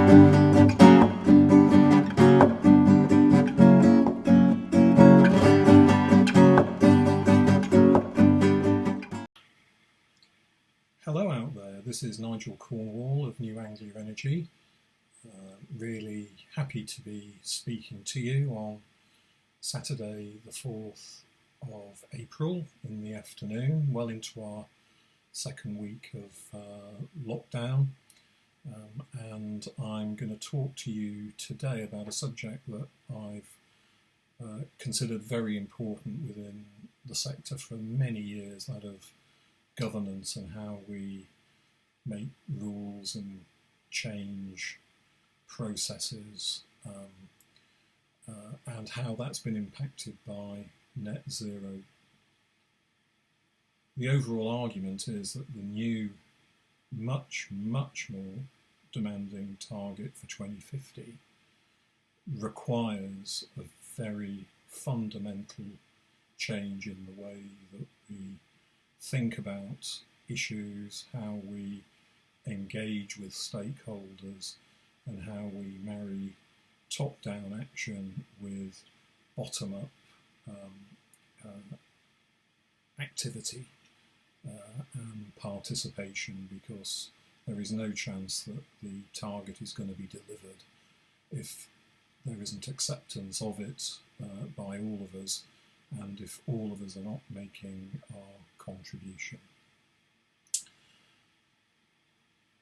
Hello out there, this is Nigel Cornwall of New Anglia Energy. Really happy to be speaking to you on Saturday the 4th of April in the afternoon, well into our second week of lockdown. And I'm going to talk to you today about a subject that I've considered very important within the sector for many years, that of governance and how we make rules and change processes, and how that's been impacted by net zero. The overall argument is that the new, much more demanding target for 2050 requires a very fundamental change in the way that we think about issues, how we engage with stakeholders, and how we marry top-down action with bottom-up activity and participation, because there is no chance that the target is going to be delivered if there isn't acceptance of it by all of us, and if all of us are not making our contribution.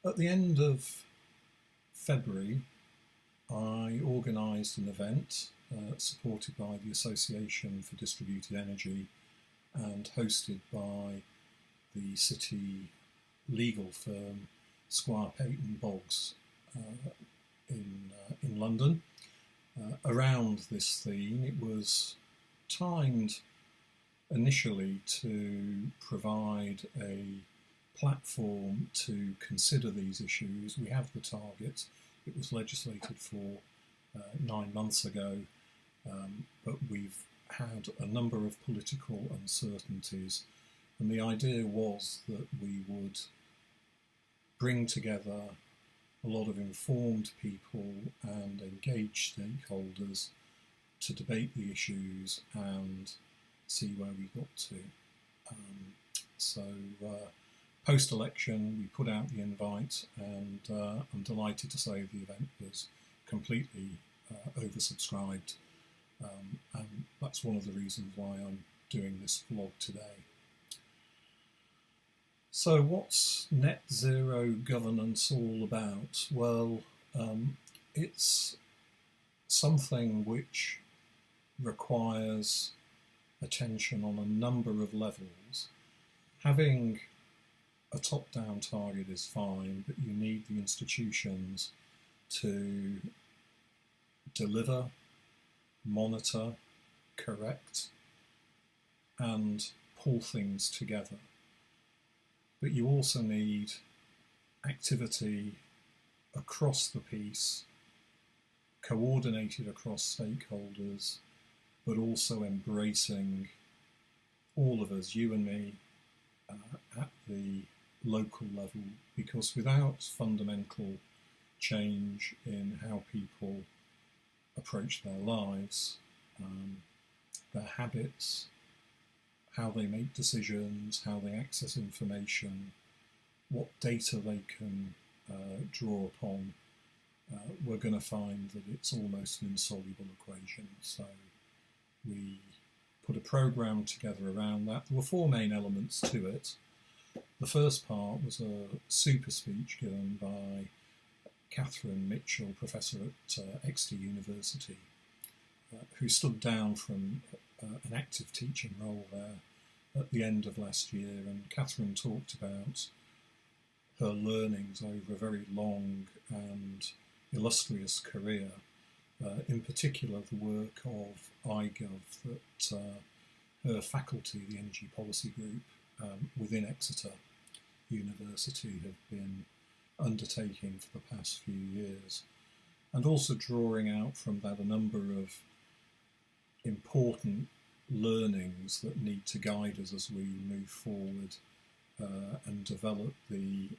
At the end of February, I organised an event supported by the Association for Distributed Energy and hosted by the city legal firm Squire Peyton Boggs in London. Around this theme, it was timed initially to provide a platform to consider these issues. We have the target. It was legislated for 9 months ago, but we've had a number of political uncertainties, and the idea was that we would bring together a lot of informed people and engaged stakeholders to debate the issues and see where we got to. Post-election, we put out the invite, and I'm delighted to say the event was completely oversubscribed, and that's one of the reasons why I'm doing this vlog today. So what's net zero governance all about? Well, it's something which requires attention on a number of levels. Having a top-down target is fine, but you need the institutions to deliver, monitor, correct, and pull things together. But you also need activity across the piece, coordinated across stakeholders, but also embracing all of us, you and me, at the local level, because without fundamental change in how people approach their lives, their habits, how they make decisions, how they access information, what data they can draw upon, we're going to find that it's almost an insoluble equation. So we put a programme together around that. There were 4 main elements to it. The first part was a super speech given by Catherine Mitchell, professor at Exeter University, who stood down from an active teaching role there at the end of last year. And Catherine talked about her learnings over a very long and illustrious career, in particular the work of iGov that her faculty, the Energy Policy Group within Exeter University, have been undertaking for the past few years, and also drawing out from that a number of important learnings that need to guide us as we move forward and develop the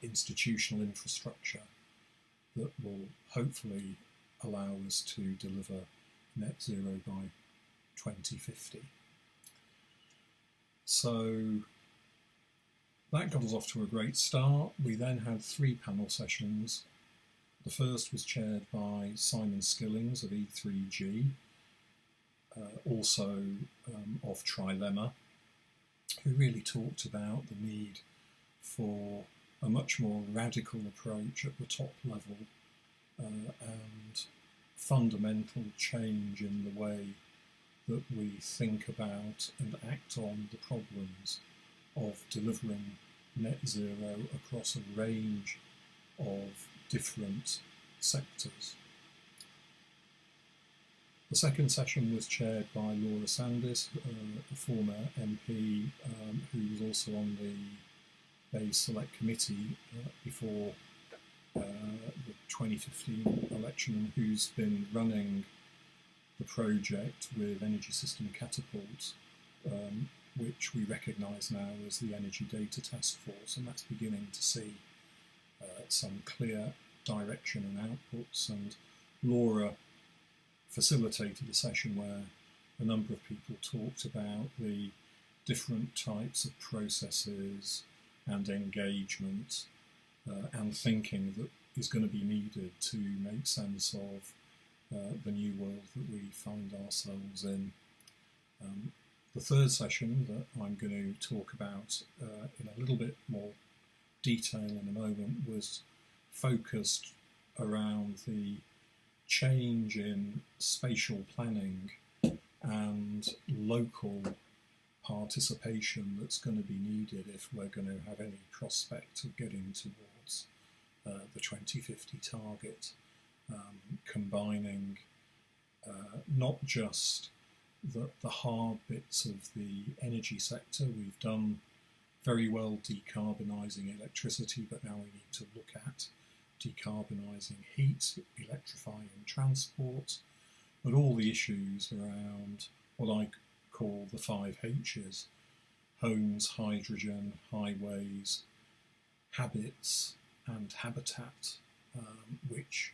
institutional infrastructure that will hopefully allow us to deliver net zero by 2050. So that got us off to a great start. We then had 3 panel sessions. The first was chaired by Simon Skillings of E3G, also of Trilemma, who really talked about the need for a much more radical approach at the top level and fundamental change in the way that we think about and act on the problems of delivering net zero across a range of different sectors. The second session was chaired by Laura Sandys, a former MP who was also on the BEIS Select Committee before the 2015 election, and who's been running the project with Energy System Catapult, which we recognise now as the Energy Data Task Force, and that's beginning to see some clear direction and outputs. And Laura facilitated a session where a number of people talked about the different types of processes and engagement and thinking that is going to be needed to make sense of the new world that we find ourselves in. The third session that I'm going to talk about in a little bit more detail in a moment was focused around the change in spatial planning and local participation that's going to be needed if we're going to have any prospect of getting towards the 2050 target, combining not just the hard bits of the energy sector. We've done very well decarbonising electricity, but now we need to look at decarbonising heat, electrifying transport, but all the issues around what I call the 5 H's: homes, hydrogen, highways, habits and habitat, which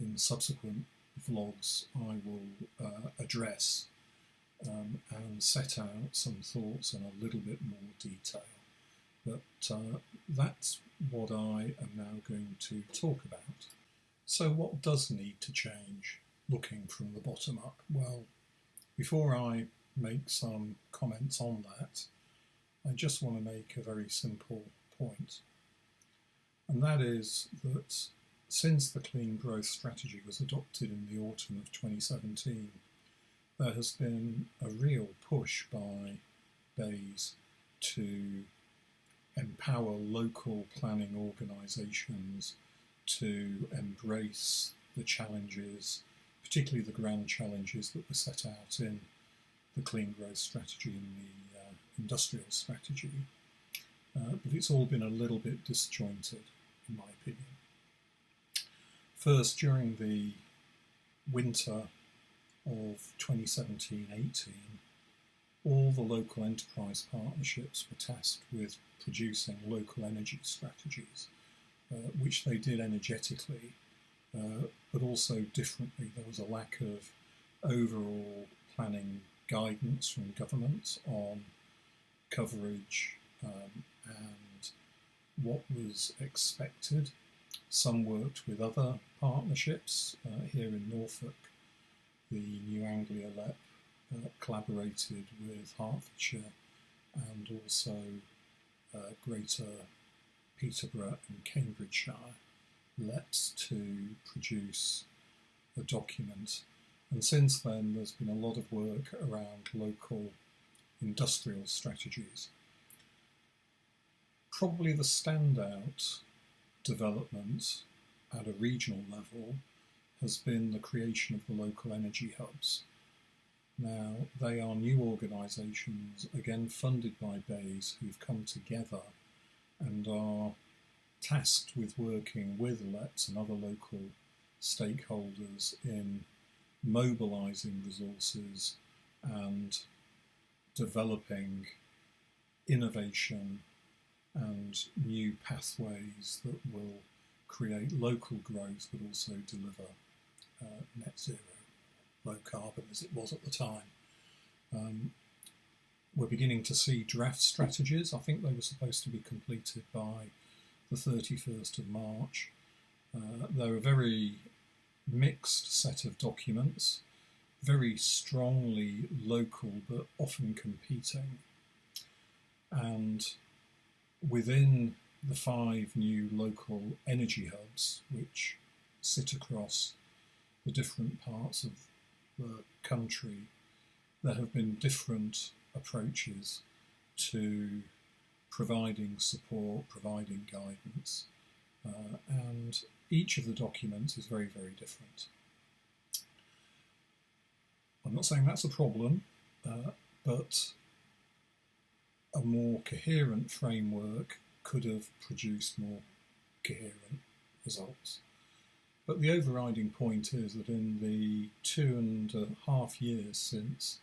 in subsequent vlogs I will address and set out some thoughts in a little bit more detail. But that's what I am now going to talk about. So what does need to change, looking from the bottom up? Well, before I make some comments on that, I just want to make a very simple point. And that is that since the Clean Growth Strategy was adopted in the autumn of 2017, there has been a real push by BEIS to empower local planning organisations to embrace the challenges, particularly the grand challenges that were set out in the Clean Growth Strategy and the Industrial Strategy. But it's all been a little bit disjointed, in my opinion. First, during the winter of 2017-18, all the local enterprise partnerships were tasked with producing local energy strategies, which they did energetically, but also differently. There was a lack of overall planning guidance from government on coverage and what was expected. Some worked with other partnerships. Here in Norfolk, the New Anglia LEP collaborated with Hertfordshire and also Greater Peterborough and Cambridgeshire LEPs to produce a document. And since then, there's been a lot of work around local industrial strategies. Probably the standout development at a regional level has been the creation of the local energy hubs. Now, they are new organisations, again funded by BEIS, who've come together and are tasked with working with LEPs and other local stakeholders in mobilising resources and developing innovation and new pathways that will create local growth but also deliver net zero, low carbon as it was at the time. We're beginning to see draft strategies. I think they were supposed to be completed by the 31st of March. They're a very mixed set of documents, very strongly local but often competing. And within the 5 new local energy hubs, which sit across the different parts of the country, there have been different approaches to providing support, providing guidance, and each of the documents is very, very different. I'm not saying that's a problem, but a more coherent framework could have produced more coherent results. But the overriding point is that in the 2.5 years since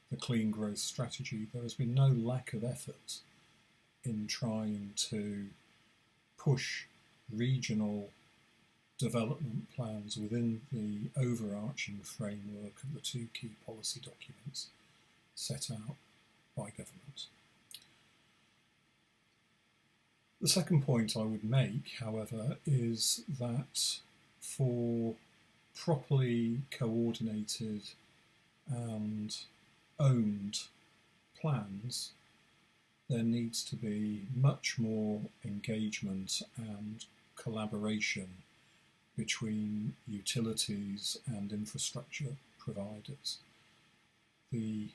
the Clean Growth Strategy, there has been no lack of effort in trying to push regional development plans within the overarching framework of the 2 key policy documents set out by government. The second point I would make, however, is that for properly coordinated and owned plans, there needs to be much more engagement and collaboration between utilities and infrastructure providers. The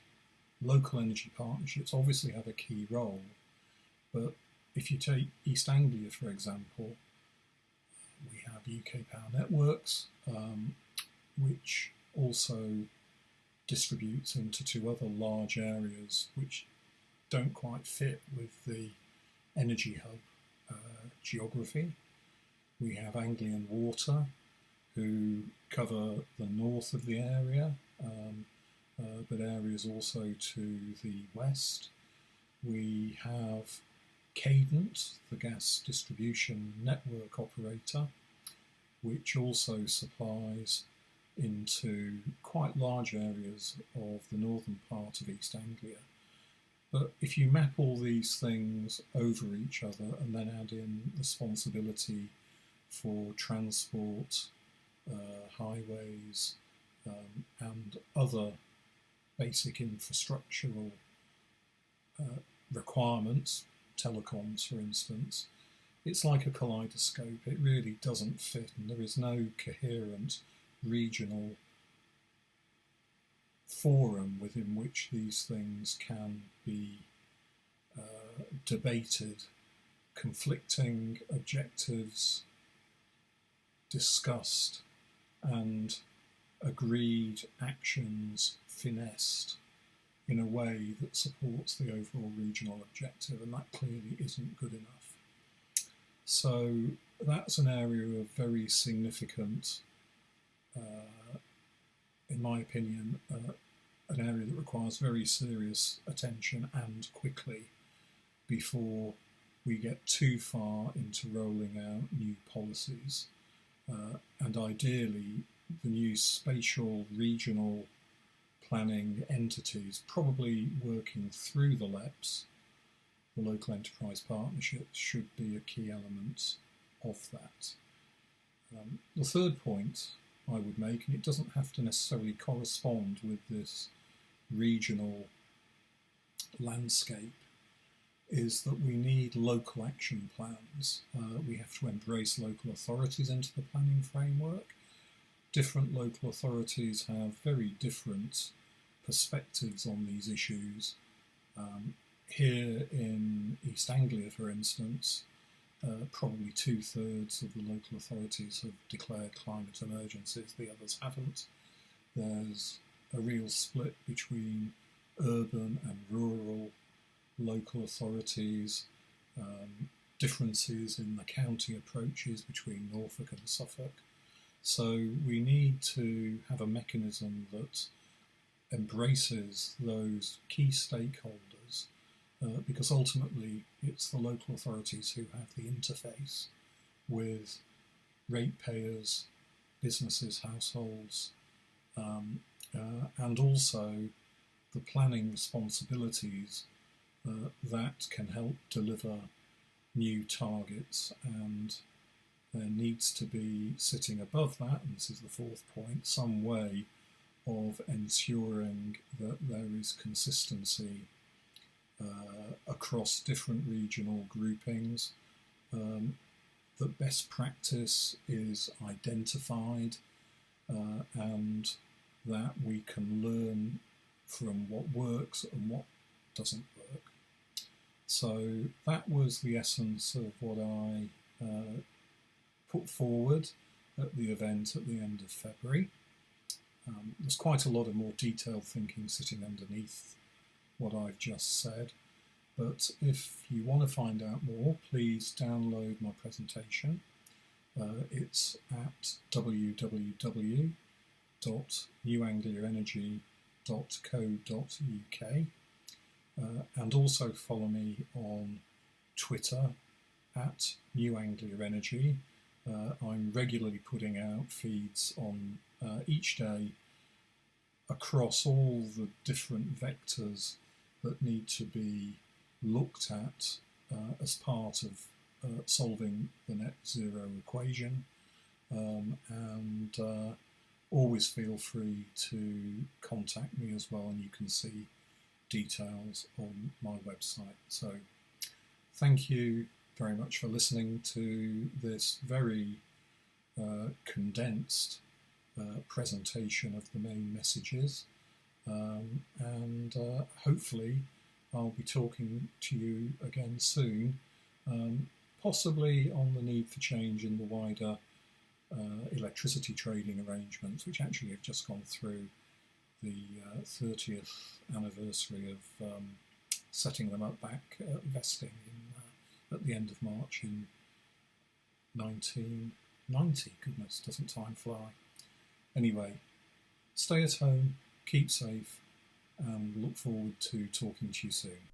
local energy partnerships obviously have a key role, but if you take East Anglia, for example, we have UK Power Networks, which also distributes into 2 other large areas which don't quite fit with the energy hub geography. We have Anglian Water, who cover the north of the area, but areas also to the west. We have Cadent, the gas distribution network operator, which also supplies into quite large areas of the northern part of East Anglia. But if you map all these things over each other and then add in responsibility for transport, highways, and other basic infrastructural requirements, telecoms for instance, it's like a kaleidoscope. It really doesn't fit, and there is no coherent regional forum within which these things can be debated, conflicting objectives discussed, and agreed actions finessed in a way that supports the overall regional objective, and that clearly isn't good enough. So that's an area of very significant, in my opinion, an area that requires very serious attention and quickly before we get too far into rolling out new policies. And ideally, the new spatial regional planning entities, probably working through the LEPs, the local enterprise partnerships, should be a key element of that. The third point I would make, and it doesn't have to necessarily correspond with this regional landscape, is that we need local action plans. We have to embrace local authorities into the planning framework. Different local authorities have very different perspectives on these issues. Here in East Anglia, for instance, probably 2/3 of the local authorities have declared climate emergencies, the others haven't. There's a real split between urban and rural local authorities, differences in the county approaches between Norfolk and Suffolk. So we need to have a mechanism that embraces those key stakeholders, because ultimately it's the local authorities who have the interface with ratepayers, businesses, households, and also the planning responsibilities that can help deliver new targets. And there needs to be, sitting above that, and this is the fourth point, some way of ensuring that there is consistency across different regional groupings, that best practice is identified, and that we can learn from what works and what doesn't work. So that was the essence of what I put forward at the event at the end of February. There's quite a lot of more detailed thinking sitting underneath what I've just said, but if you want to find out more, please download my presentation. It's at www.newangliaenergy.co.uk, and also follow me on Twitter at New Anglia Energy. I'm regularly putting out feeds on each day across all the different vectors that need to be looked at as part of solving the net zero equation, and always feel free to contact me as well, and you can see details on my website. So thank you very much for listening to this very condensed presentation of the main messages, and hopefully I'll be talking to you again soon, possibly on the need for change in the wider electricity trading arrangements, which actually have just gone through the 30th anniversary of setting them up back at vesting at the end of March in 1990. Goodness, doesn't time fly? Anyway, stay at home, keep safe, and look forward to talking to you soon.